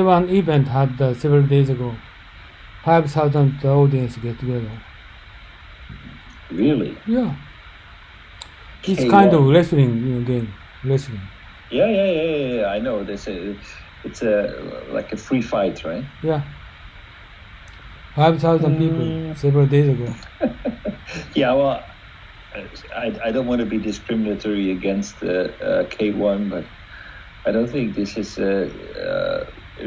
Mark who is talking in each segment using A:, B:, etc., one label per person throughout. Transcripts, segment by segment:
A: One event had several days ago. 5,000 audience get together.
B: Really?
A: Yeah. It's
B: K1.
A: kind of wrestling game. Wrestling.
B: Yeah. I know. It's like a free fight, right?
A: Yeah. 5,000 people several days ago.
B: Yeah, well, I don't want to be discriminatory against K1, but I don't think this is,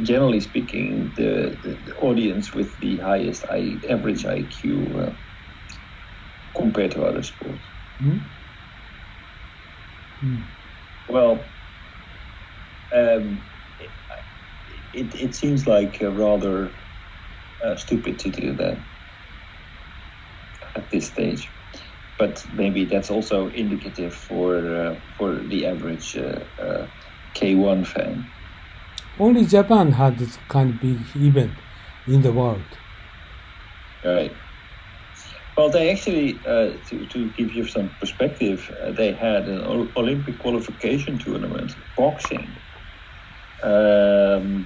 B: generally speaking, the audience with the highest average IQ compared to other sports. Well, it seems like rather stupid to do that at this stage, but maybe that's also indicative for the average K1 fan.
A: Only Japan had this kind of big event in the world.
B: Right. Well, they actually, to give you some perspective, they had an Olympic qualification tournament, boxing,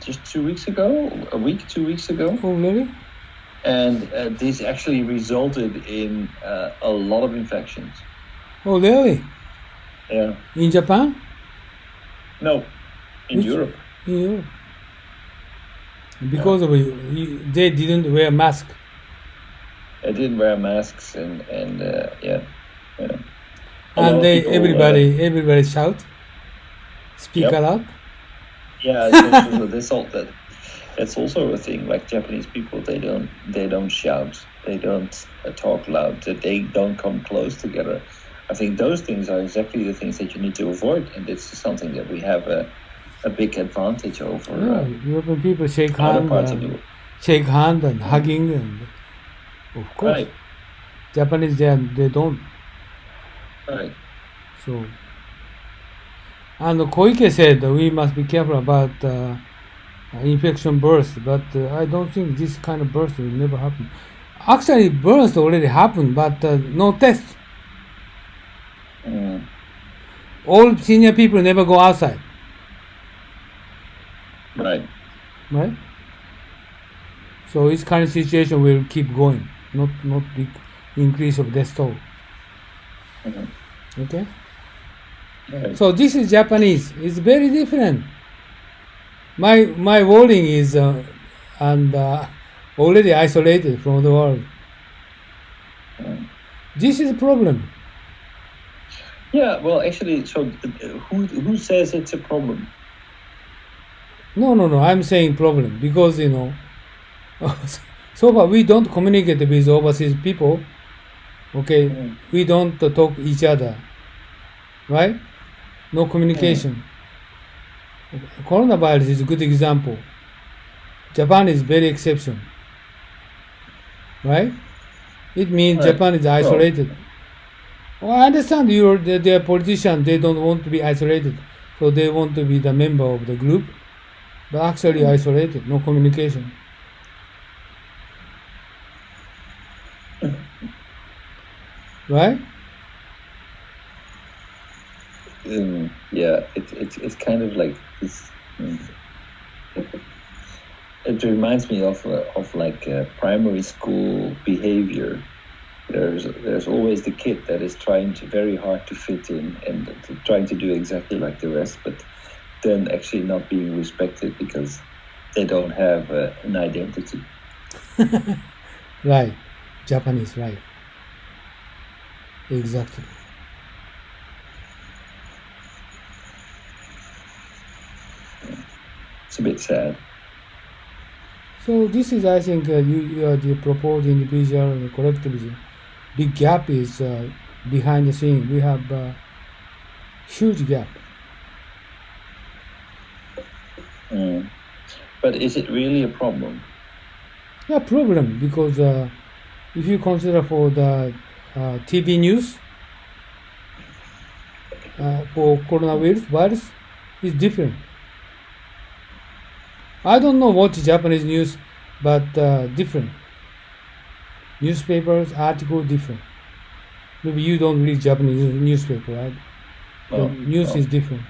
B: just 2 weeks ago, 2 weeks ago.
A: Oh, really?
B: And this actually resulted in a lot of infections.
A: Oh, really?
B: Yeah.
A: In Japan?
B: No, in Europe.
A: In Europe. Because of they didn't wear mask.
B: They didn't wear masks and yeah.
A: And everybody shout, speak aloud.
B: Yeah, that's also a thing. Like Japanese people, they don't shout, they don't talk loud, they don't come close together. I think those things are exactly the things that you need to avoid, and it's something that we have a big advantage over.
A: European people shake hand and hugging, and of course,
B: right.
A: Japanese they don't.
B: Right.
A: So, and Koike said we must be careful about infection burst, but I don't think this kind of burst will never happen. Actually, burst already happened, but no test. All senior people never go outside.
B: Right.
A: Right. So this kind of situation will keep going, not big increase of death toll. Okay.
B: Right.
A: So this is Japanese. It's very different. My wording is already isolated from the world. This is a problem.
B: Yeah. Well, actually, so who says it's a problem?
A: No. I'm saying problem because so far we don't communicate with overseas people. Okay, we don't talk each other, right? No communication. Coronavirus is a good example. Japan is very exception, right? It means Japan is isolated. Well, I understand they're politicians. They don't want to be isolated, so they want to be the member of the group, but actually isolated, no communication. Right?
B: Yeah, it's kind of like this. It reminds me of like primary school behavior. There's always the kid that is trying very hard to fit in and trying to do exactly like the rest, but then actually not being respected because they don't have an identity.
A: Right, Japanese, right? Exactly.
B: It's a bit sad.
A: So this is, I think, you propose individual and collectivism. Big gap is behind the scene. We have a huge gap.
B: But is it really a problem?
A: Yeah, problem because if you consider for the TV news for coronavirus is different. I don't know what Japanese news, but different. Newspapers, article different. Maybe you don't read Japanese newspaper, right? The news is different.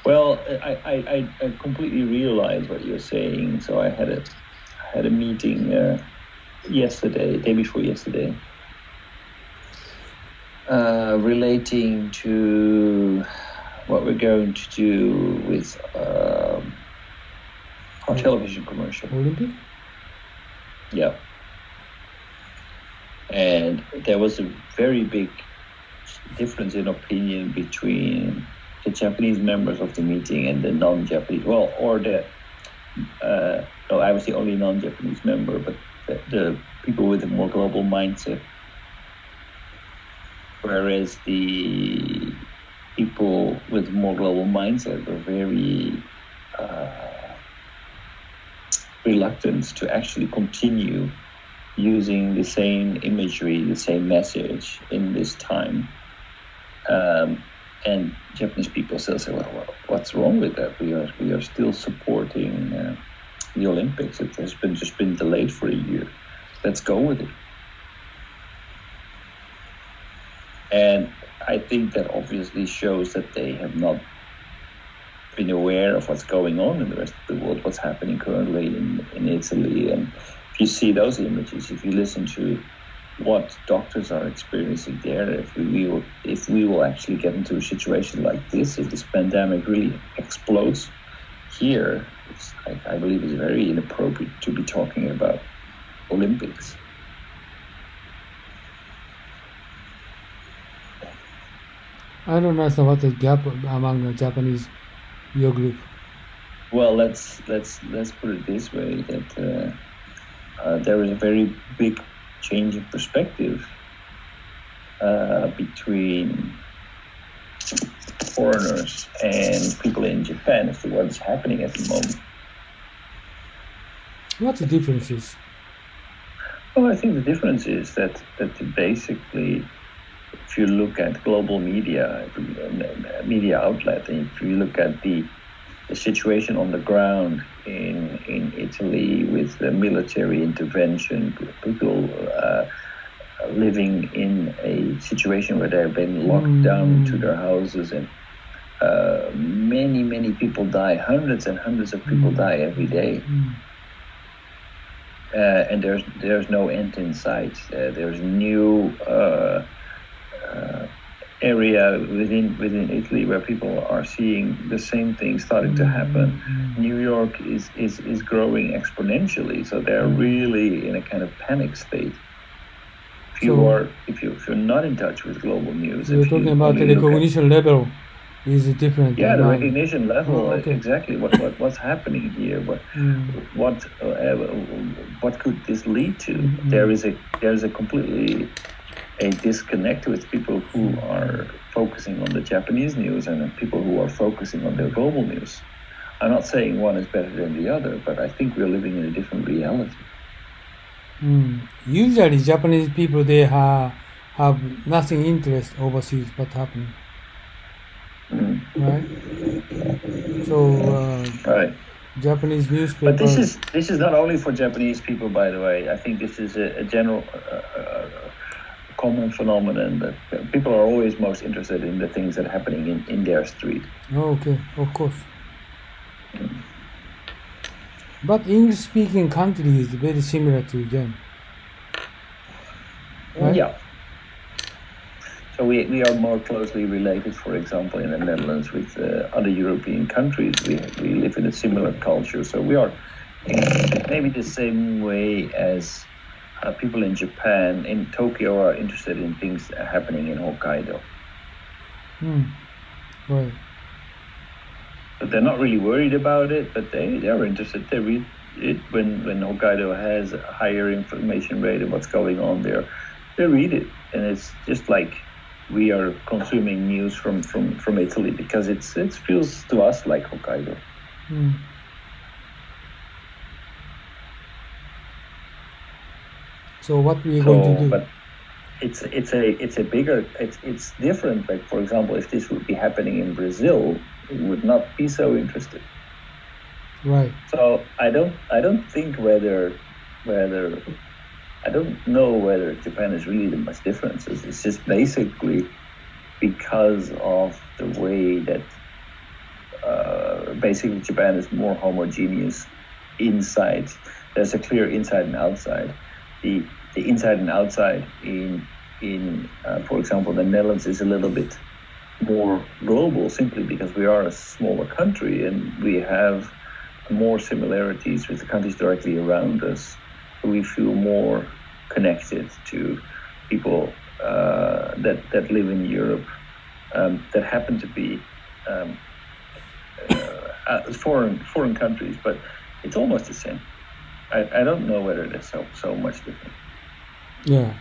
B: Well, I completely realize what you're saying. So I had a meeting yesterday, day before yesterday, relating to what we're going to do with our television commercial.
A: Olympic?
B: Yeah. And there was a very big difference in opinion between the Japanese members of the meeting and the non-Japanese. Well, or no, I was the only non-Japanese member, but the people with a more global mindset. Whereas the people with more global mindset were very reluctant to actually continue using the same imagery, the same message in this time. And Japanese people still say, well, what's wrong with that? We are still supporting the Olympics. It has just been delayed for a year. Let's go with it. And I think that obviously shows that they have not been aware of what's going on in the rest of the world, what's happening currently in Italy. And if you see those images, if you listen to what doctors are experiencing there, if we will actually get into a situation like this, if this pandemic really explodes here, I believe it's very inappropriate to be talking about Olympics.
A: I don't understand what's the gap among the Japanese, your group.
B: Well, let's put it this way, that there is a very big change in perspective between foreigners and people in Japan as to what's happening at the moment.
A: What's the differences?
B: Well, I think the difference is that basically, if you look at global media outlet, and if you look at the situation on the ground in Italy with the military intervention, people living in a situation where they've been locked down into their houses, and many people die, hundreds and hundreds of people die every day. And there's no end in sight. There's new area within Italy where people are seeing the same thing starting to happen. New York is growing exponentially, so they're really in a kind of panic state. If you're not in touch with global news,
A: You're talking about the recognition level is different.
B: Yeah, the recognition level,
A: okay.
B: Exactly. What's happening here? What could this lead to? There's a completely a disconnect with people who are focusing on the Japanese news and people who are focusing on the global news. I'm not saying one is better than the other, but I think we're living in a different reality.
A: Usually Japanese people, they have nothing interest overseas what's happening. Right? So
B: right.
A: Japanese newspaper.
B: But this is not only for Japanese people, by the way. I think this is a general common phenomenon that people are always most interested in the things that are happening in their street.
A: Okay, of course. But English-speaking country is very similar to them. Right?
B: Yeah. So we are more closely related, for example, in the Netherlands with other European countries. We live in a similar culture. So we are in maybe the same way as people in Japan, in Tokyo, are interested in things happening in Hokkaido.
A: Right.
B: But they're not really worried about it, but they are interested. They read it when Hokkaido has a higher information rate of what's going on there. They read it, and it's just like we are consuming news from Italy, because it feels to us like Hokkaido.
A: So what we are going to do?
B: But it's different. Like, for example, if this would be happening in Brazil, we would not be so interested.
A: Right.
B: So I don't think whether I don't know whether Japan is really the much differences. It's just basically because of the way that basically Japan is more homogeneous inside. There's a clear inside and outside. The inside and outside in for example, the Netherlands is a little bit more global simply because we are a smaller country and we have more similarities with the countries directly around us. So we feel more connected to people that live in Europe that happen to be foreign countries, but it's almost the same. I don't know whether it's so much different.
A: Yeah.